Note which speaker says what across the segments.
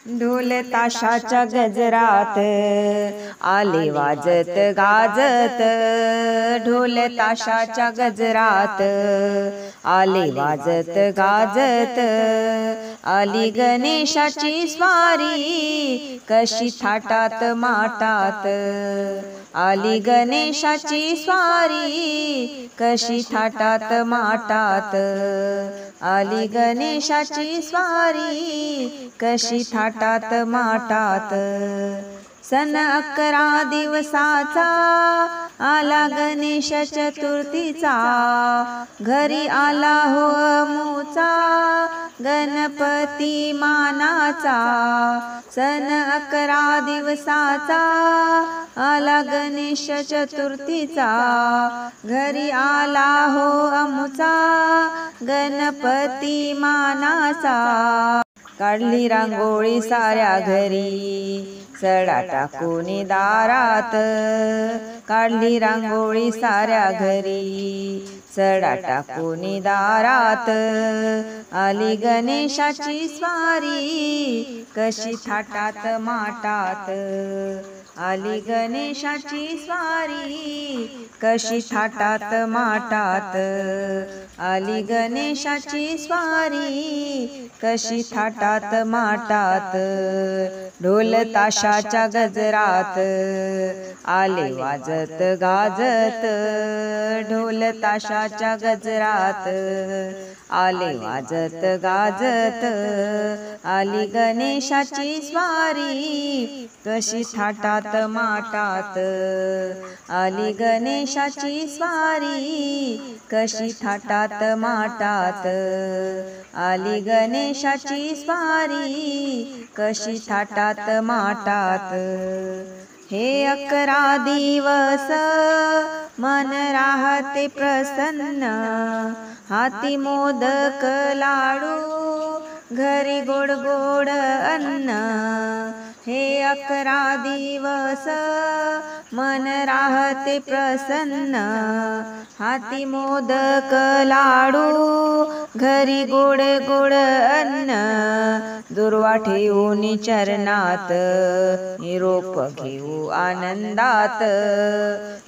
Speaker 1: ढोल ताशाच्या गजरात आले वाजत गाजत, ढोल ताशाच्या गजरात आले वाजत गाजत, आली गणेशाची स्वारी कशी थाटात माटात, आली गणेशाची स्वारी कशी थाटात माटात, आली गणेशाची स्वारी कशी थाटात माटात। सन 11 दिवसाचा आला गणेश चतुर्थीचा, घरी आला हो अमुचा गणपती मानाचा। सन 11 दिवसाचा आला गणेश चतुर्थीचा, घरी आला हो अमुचा गणपती मानाचा। काढली रांगोळी साऱ्या घरी सडा टाकून दारात, काढली रांगोळी साऱ्या घरी सडा टाकून दारात, आली गणेशाची स्वारी कशी थाटात माटात, आली गणेशाची स्वारी कशी थाटात माटात, आली गणेशाची स्वारी कशी थाटात माटात। ढोल ताशाच्या गजरात आले वाजत गाजत, ढोल ताशाच्या गजरात आले वाजत गाजत, आली गणेशाची स्वारी कशी थाटात माटात, आली गणेशाची स्वारी कशी थाटात माटात, आली गणेशाची स्वारी कशी थाटात माटात। हे 11 दिवस मन राहते प्रसन्न, हाती मोदक लाडू घरी गोड गोड अन्न। हे 11 दिवस मन राहते प्रसन्न, हाती मोदक लाडू घरी गोड गोड अन्न। दुर्वा ठेवून चरणात निरोप घेऊ आनंदात,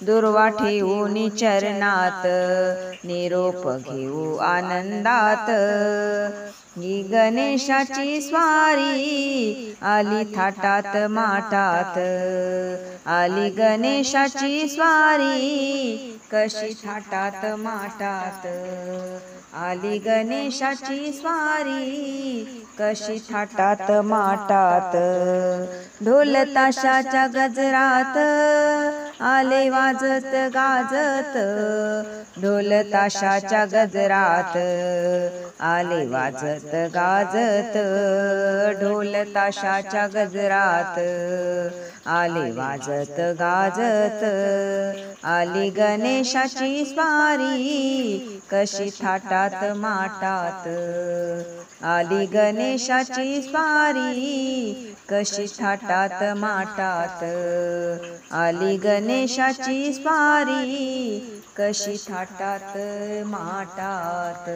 Speaker 1: दुर्वा ठेवून चरणात निरोप घेऊ आनंदात। ही गणेशाची स्वारी आली थाटात माटात, आली गणेशाची स्वारी कशी थाटात माटात, आली गणेशाची स्वारी कशी थाटात माटात। ढोल ताशाच्या गजरात आले वाजत गाजत, ढोल ताशाच्या गजरात आले वाजत गाजत, ढोल ताशाच्या गजरात आले वाजत गाजत, आली गणेशाची स्वारी कशी थाटात माटात, आली गणेशाची स्वारी कशी थाटात माटात, आली गणेशाची स्वारी कशी थाटात माटात।